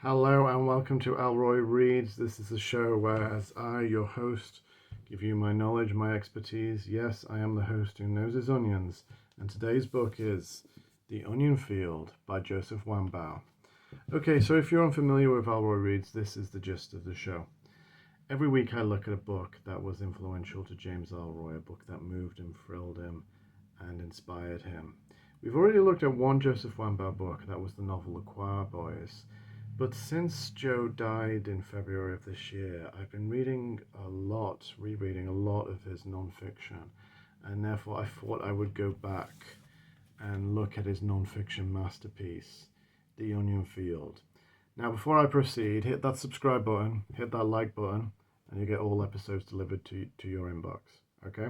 Hello and welcome to Ellroy Reads. This is a show where, as I, your host, give you my knowledge, my expertise. Yes, I am the host who knows his onions, and today's book is The Onion Field by Joseph Wambaugh. Okay, so if you're unfamiliar with Ellroy Reads, this is the gist of the show. Every week I look at a book that was influential to James Ellroy, a book that moved him, thrilled him, and inspired him. We've already looked at one Joseph Wambaugh book, that was the novel The Choir Boys. But since Joe died in February of this year, I've been rereading a lot of his nonfiction, and therefore I thought I would go back and look at his nonfiction masterpiece, The Onion Field. Now, before I proceed, hit that subscribe button, hit that like button, and you get all episodes delivered to your inbox, okay?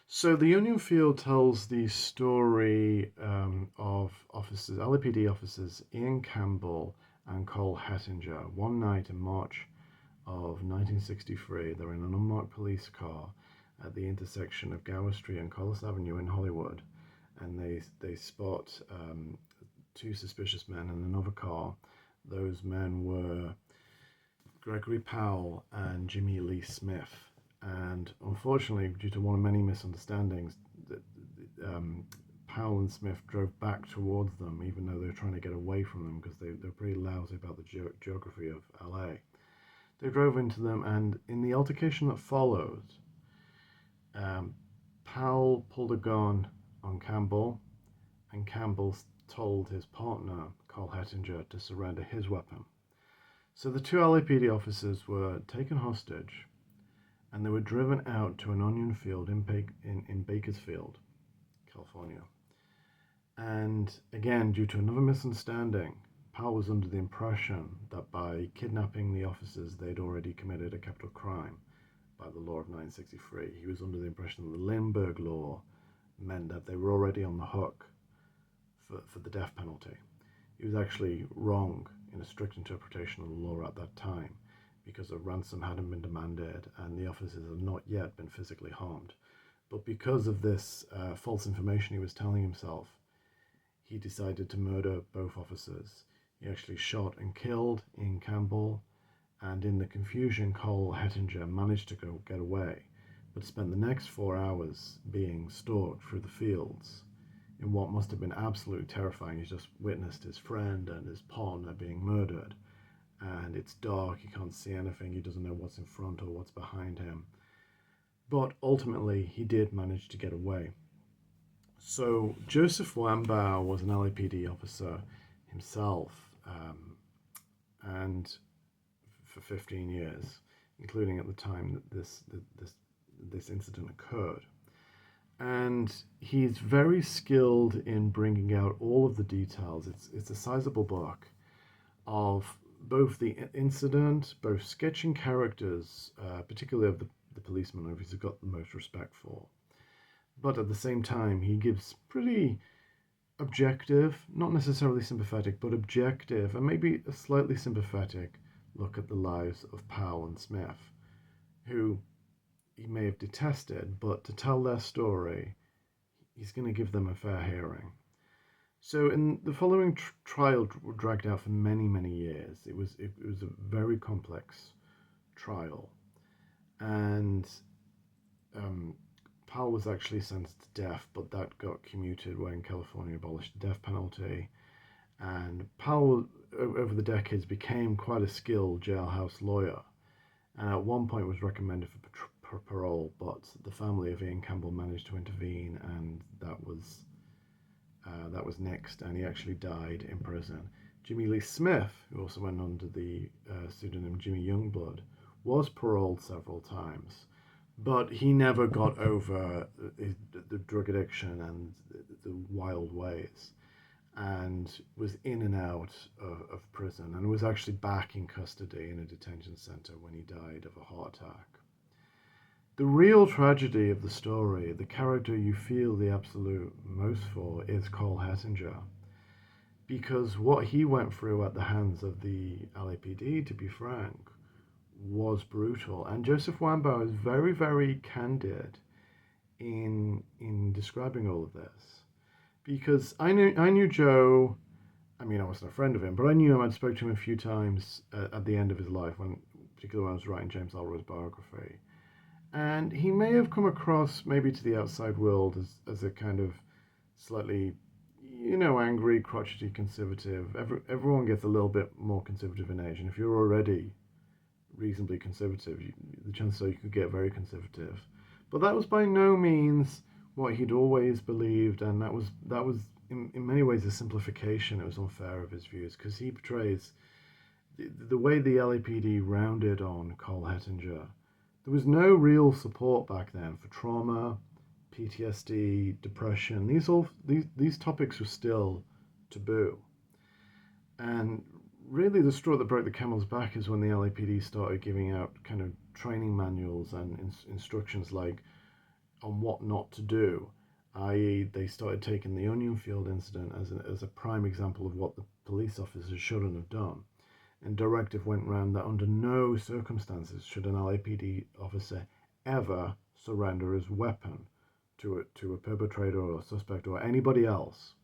So The Onion Field tells the story of LAPD officers Ian Campbell and Carl Hettinger. One night in March of 1963, they're in an unmarked police car at the intersection of Gower Street and Collis Avenue in Hollywood, and they spot two suspicious men in another car. Those men were Gregory Powell and Jimmy Lee Smith. And unfortunately, due to one of many misunderstandings, Powell and Smith drove back towards them, even though they were trying to get away from them because they're pretty lousy about the geography of LA. They drove into them, and in the altercation that followed, Powell pulled a gun on Campbell, and Campbell told his partner, Carl Hettinger, to surrender his weapon. So the two LAPD officers were taken hostage, and they were driven out to an onion field in Bakersfield, California. And again, due to another misunderstanding, Powell was under the impression that by kidnapping the officers, they'd already committed a capital crime by the law of 1963. He was under the impression that the Lindbergh law meant that they were already on the hook for the death penalty. He was actually wrong in a strict interpretation of the law at that time, because a ransom hadn't been demanded and the officers had not yet been physically harmed. But because of this false information he was telling himself, he decided to murder both officers. He actually shot and killed Ian Campbell, and in the confusion, Carl Hettinger managed to get away, but spent the next 4 hours being stalked through the fields in what must have been absolutely terrifying. He's just witnessed his friend and his partner being murdered, and it's dark, he can't see anything, he doesn't know what's in front or what's behind him. But ultimately, he did manage to get away. So Joseph Wambaugh was an LAPD officer himself, and for 15 years, including at the time that this incident occurred. And he's very skilled in bringing out all of the details. It's a sizable book of both the incident, both sketching characters, particularly of the policeman, who he's got the most respect for. But at the same time, he gives pretty objective, not necessarily sympathetic, but objective, and maybe a slightly sympathetic look at the lives of Powell and Smith, who he may have detested, but to tell their story, he's going to give them a fair hearing. So in the following trial dragged out for many, many years. It was a very complex trial, and Powell was actually sentenced to death, but that got commuted when California abolished the death penalty. And Powell, over the decades, became quite a skilled jailhouse lawyer, and at one point was recommended for parole, but the family of Ian Campbell managed to intervene, and that was nixed, and he actually died in prison. Jimmy Lee Smith, who also went under the pseudonym Jimmy Youngblood, was paroled several times, but he never got over the drug addiction and the wild ways, and was in and out of prison, and was actually back in custody in a detention center when he died of a heart attack. The real tragedy of the story, the character you feel the absolute most for, is Carl Hettinger, because what he went through at the hands of the LAPD, to be frank, was brutal. And Joseph Wambaugh is very, very candid in describing all of this, because I knew Joe I mean, I wasn't a friend of him, but I knew him. I'd spoke to him a few times at the end of his life, particularly when I was writing James Ellroy's biography. And he may have come across, maybe to the outside world, as a kind of slightly, angry, crotchety conservative. Everyone gets a little bit more conservative in age, and if you're already reasonably conservative, the chances are you could get very conservative. But that was by no means what he'd always believed, and that was in many ways a simplification. It was unfair of his views, because he portrays the way the LAPD rounded on Carl Hettinger. There was no real support back then for trauma, PTSD, depression. These topics were still taboo. And really the straw that broke the camel's back is when the LAPD started giving out kind of training manuals and instructions like on what not to do, i.e. they started taking the onion field incident as a prime example of what the police officers shouldn't have done. And directive went round that under no circumstances should an LAPD officer ever surrender his weapon to a perpetrator or a suspect or anybody else.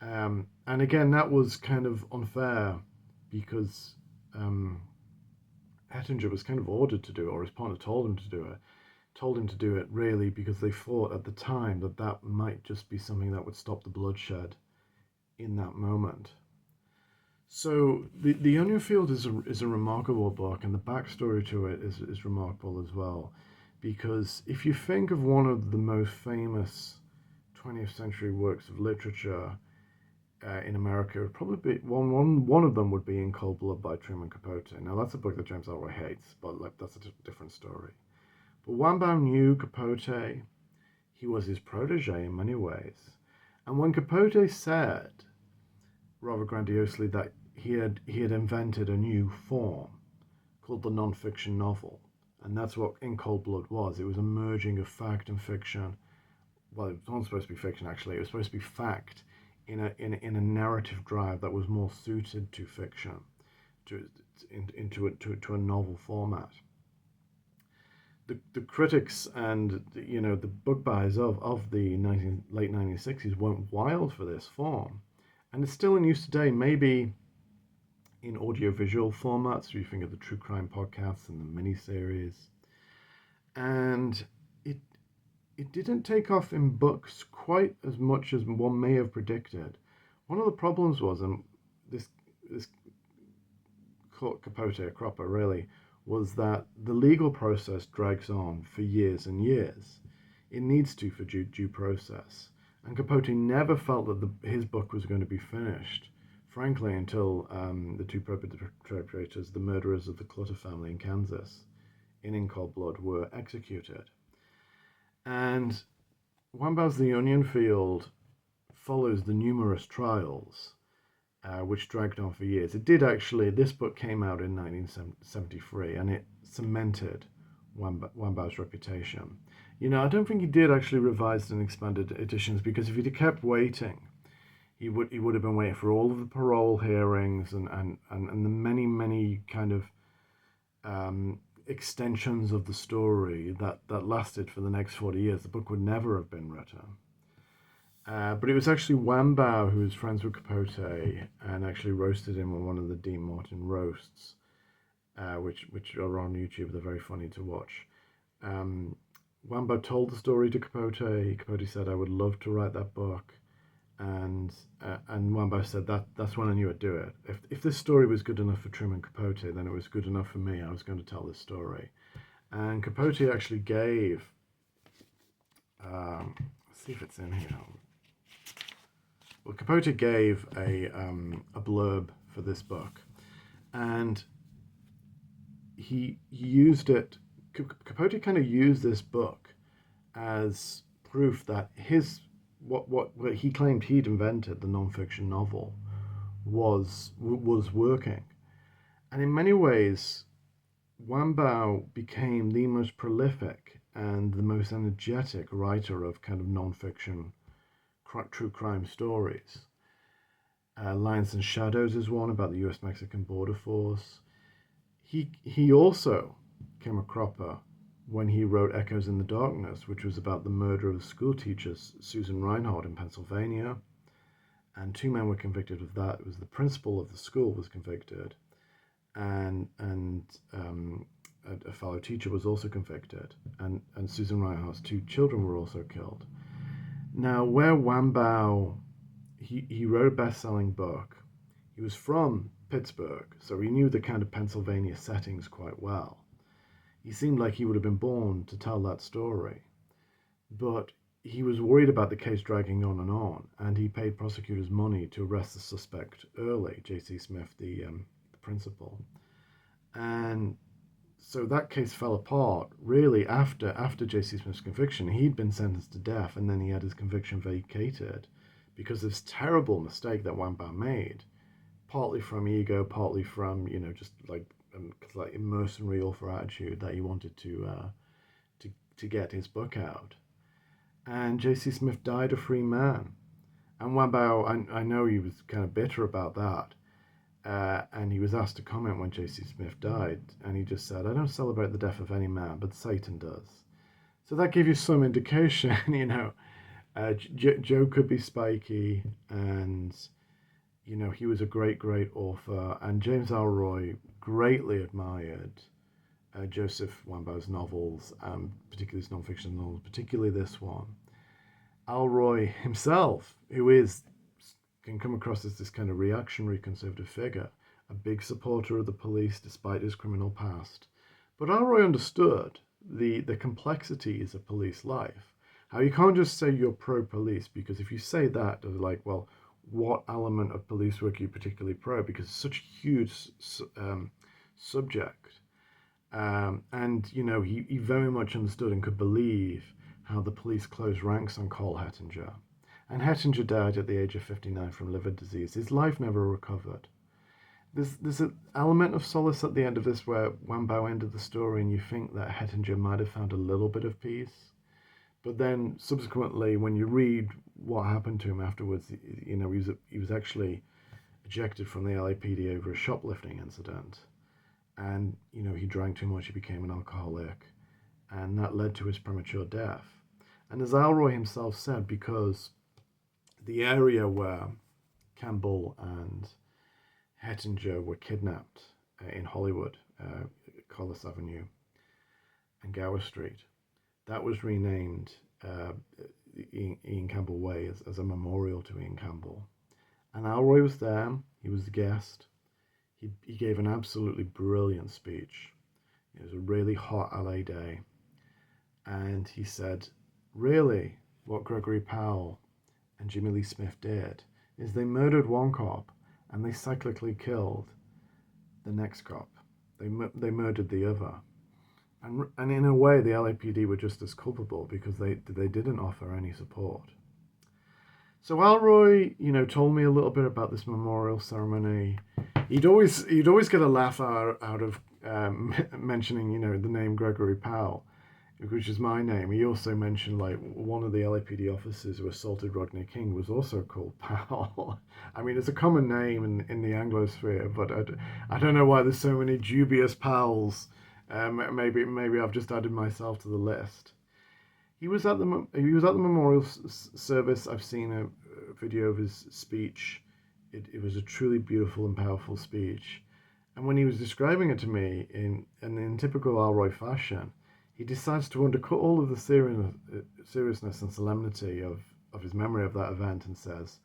And again, that was kind of unfair because Hettinger was kind of ordered to do it, or his partner told him to do it. Told him to do it really because they thought at the time that might just be something that would stop the bloodshed in that moment. So the Onion Field is a remarkable book, and the backstory to it is remarkable as well, because if you think of one of the most famous 20th century works of literature in America, it would probably be one of them would be In Cold Blood by Truman Capote. Now that's a book that James Ellroy hates, but that's a different story. But Wambaugh knew Capote. He was his protege in many ways, and when Capote said rather grandiosely that he had invented a new form called the non-fiction novel, and that's what In Cold Blood was. It was a merging of fact and fiction. Well, it wasn't supposed to be fiction actually. It was supposed to be fact in a narrative drive that was more suited to fiction, to a novel format. The critics and the book buyers of the late 1960s went wild for this form. And it's still in use today, maybe in audiovisual formats, if you think of the true crime podcasts and the miniseries. And it didn't take off in books quite as much as one may have predicted. One of the problems was, and this caught Capote a cropper really, was that the legal process drags on for years and years. It needs to for due process. And Capote never felt that his book was going to be finished, frankly, until the two perpetrators, the murderers of the Clutter family in Kansas, in Cold Blood, were executed. And Wambaugh's The Onion Field follows the numerous trials, which dragged on for years. It did actually, this book came out in 1973, and it cemented Wambaugh's reputation. I don't think he did actually revise and expanded editions, because if he'd have kept waiting, he would have been waiting for all of the parole hearings and the many kind of extensions of the story that lasted for the next 40 years. The book would never have been written. But it was actually Wambaugh who was friends with Capote and actually roasted him on one of the Dean Martin roasts, which are on YouTube. They're very funny to watch. Wambaugh told the story to Capote. Capote said, "I would love to write that book," and Wambaugh said that's when I knew I'd do it. If this story was good enough for Truman Capote, then it was good enough for me. I was going to tell this story, and Capote actually gave. Let's see if it's in here. Well, Capote gave a blurb for this book, and he used it. Capote kind of used this book as proof that what he claimed he'd invented, the non-fiction novel, was working. And in many ways, Wambaugh became the most prolific and the most energetic writer of kind of non-fiction true crime stories. Lions and Shadows is one about the US-Mexican border force. He also came a cropper when he wrote Echoes in the Darkness, which was about the murder of school teacher Susan Reinhardt in Pennsylvania. and 2 men were convicted of that. It was the principal of the school was convicted, and a fellow teacher was also convicted, and Susan Reinhardt's 2 children were also killed. Now, where Wambaugh, he wrote a best-selling book. He was from Pittsburgh, so he knew the kind of Pennsylvania settings quite well. He seemed like he would have been born to tell that story. But he was worried about the case dragging on, and he paid prosecutors money to arrest the suspect early, J.C. Smith, the principal. And so that case fell apart really after J.C. Smith's conviction. He'd been sentenced to death, and then he had his conviction vacated because of this terrible mistake that Wambaugh made, partly from ego, partly from, just like a mercenary author attitude that he wanted to get his book out. And J.C. Smith died a free man. And Wambaugh, I know he was kind of bitter about that. And he was asked to comment when J.C. Smith died. And he just said, "I don't celebrate the death of any man, but Satan does." So that gave you some indication, Joe could be spiky, and, he was a great, great author. And James Ellroy greatly admired Joseph Wambaugh's novels, particularly his non-fiction novels, particularly this one. Ellroy himself, who can come across as this kind of reactionary conservative figure, a big supporter of the police despite his criminal past. But Ellroy understood the complexities of police life. How you can't just say you're pro-police, because if you say that, they're like, well, what element of police work are you particularly pro? Because it's such a huge subject. And, he very much understood and could believe how the police closed ranks on Carl Hettinger. And Hettinger died at the age of 59 from liver disease. His life never recovered. There's an element of solace at the end of this where Wambaugh ended the story and you think that Hettinger might have found a little bit of peace. But then subsequently, when you read what happened to him afterwards, he was actually ejected from the LAPD over a shoplifting incident. And, he drank too much, he became an alcoholic, and that led to his premature death. And as Ellroy himself said, because the area where Campbell and Hettinger were kidnapped in Hollywood, Collis Avenue and Gower Street, that was renamed Ian Campbell Way as a memorial to Ian Campbell. And Ellroy was there, he was the guest. He gave an absolutely brilliant speech. It was a really hot LA day. And he said, really, what Gregory Powell and Jimmy Lee Smith did is they murdered one cop and they cyclically killed the next cop. They murdered the other. And in a way, the LAPD were just as culpable because they didn't offer any support. So Ellroy, told me a little bit about this memorial ceremony. He'd always get a laugh out of mentioning, the name Gregory Powell, which is my name. He also mentioned one of the LAPD officers who assaulted Rodney King was also called Powell. I mean, it's a common name in the Anglosphere, but I don't know why there's so many dubious Powells. Maybe I've just added myself to the list. He was at the memorial service. I've seen a video of his speech. It was a truly beautiful and powerful speech. And when he was describing it to me in typical Ellroy fashion, he decides to undercut all of the seriousness and solemnity of his memory of that event and says,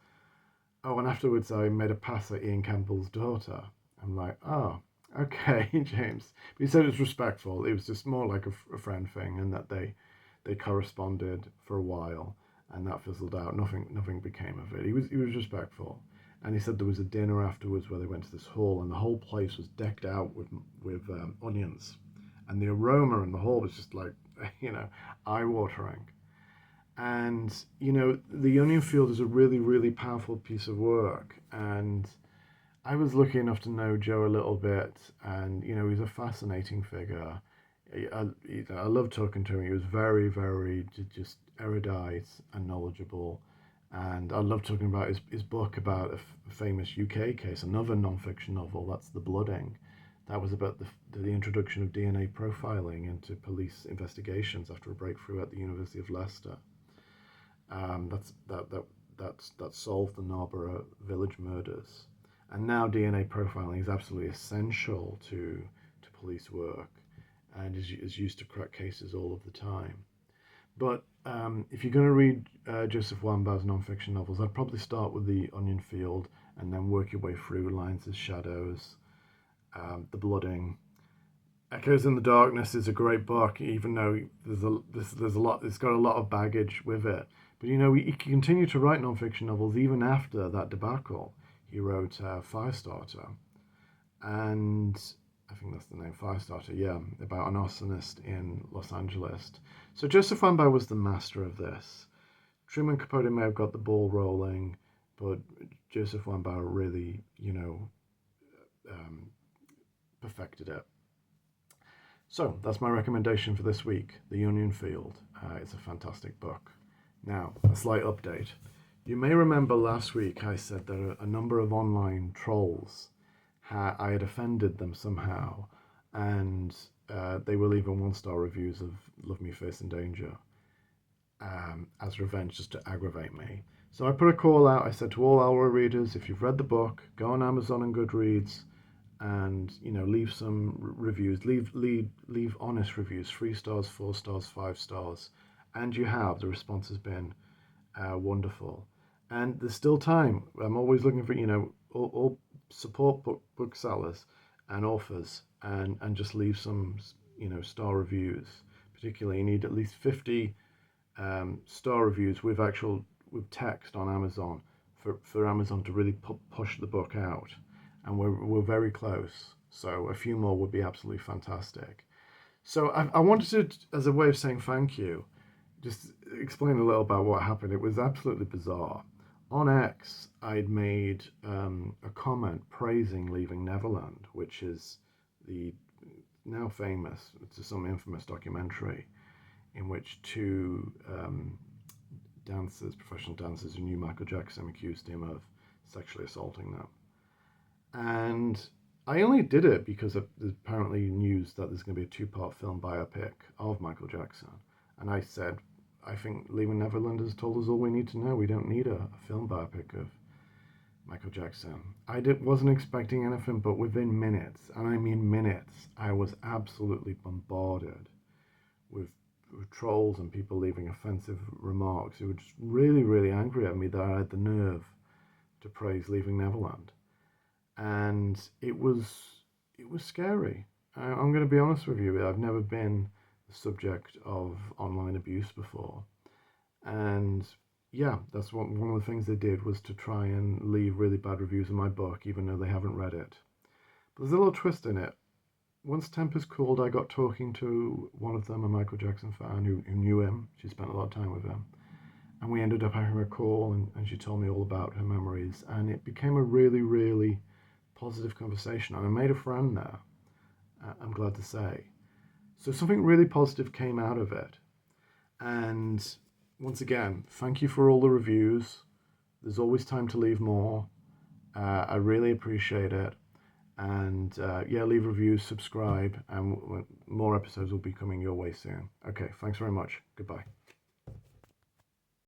"Oh, and afterwards I made a pass at Ian Campbell's daughter." I'm like, "Oh, okay, James." But he said it was respectful. It was just more like a friend thing, and that they corresponded for a while, and that fizzled out. Nothing became of it. He was respectful, and he said there was a dinner afterwards where they went to this hall, and the whole place was decked out with onions, and the aroma in the hall was just like eye-watering. And the onion field is a really, really powerful piece of work, and I was lucky enough to know Joe a little bit, and he's a fascinating figure. I love talking to him. He was very, very just erudite and knowledgeable. And I love talking about his book about a famous UK case, another non-fiction novel, that's The Blooding. That was about the introduction of DNA profiling into police investigations after a breakthrough at the University of Leicester. that solved the Narborough village murders. And now DNA profiling is absolutely essential to police work, and is used to crack cases all of the time. But if you're going to read Joseph Wambaugh's non-fiction novels, I'd probably start with The Onion Field and then work your way through Lines as Shadows, The Blooding. Echoes in the Darkness is a great book, even though there's a lot. It's got a lot of baggage with it. But he continued to write non-fiction novels even after that debacle. He wrote Firestarter, and I think that's the name, Firestarter, yeah, about an arsonist in Los Angeles. So Joseph Wambaugh was the master of this. Truman Capote may have got the ball rolling, but Joseph Wambaugh really, perfected it. So that's my recommendation for this week, The Onion Field. It's a fantastic book. Now, a slight update. You may remember last week I said that a number of online trolls, I had offended them somehow, and they were leaving 1-star reviews of Love Me, Face and Danger as revenge, just to aggravate me. So I put a call out. I said to all Ellroy readers, if you've read the book, go on Amazon and Goodreads and leave some reviews. Leave honest reviews, 3 stars, 4 stars, 5 stars. And you have. The response has been wonderful. And there's still time. I'm always looking for, all support booksellers and authors, and just leave some, star reviews. Particularly, you need at least 50 star reviews with text on Amazon for Amazon to really push the book out. And we're very close. So a few more would be absolutely fantastic. So I wanted to, as a way of saying thank you, just explain a little about what happened. It was absolutely bizarre. On X, I'd made a comment praising Leaving Neverland, which is the now famous, it's some infamous documentary in which 2 professional dancers who knew Michael Jackson, accused him of sexually assaulting them. And I only did it because there's apparently news that there's going to be a 2-part film biopic of Michael Jackson. And I said, I think Leaving Neverland has told us all we need to know. We don't need a film biopic of Michael Jackson. I wasn't expecting anything, but within minutes, and I mean minutes, I was absolutely bombarded with trolls and people leaving offensive remarks who were just really, really angry at me that I had the nerve to praise Leaving Neverland. And it was scary. I'm going to be honest with you. I've never been the subject of online abuse before. And yeah, that's one of the things they did, was to try and leave really bad reviews of my book, even though they haven't read it. But there's a little twist in it. Once tempers cooled, I got talking to one of them, a Michael Jackson fan who knew him. She spent a lot of time with him. And we ended up having a call, and she told me all about her memories. And it became a really, really positive conversation. And I made a friend there, I'm glad to say. So something really positive came out of it. And once again, thank you for all the reviews. There's always time to leave more. I really appreciate it. And leave reviews, subscribe, and more episodes will be coming your way soon. Okay, thanks very much. Goodbye.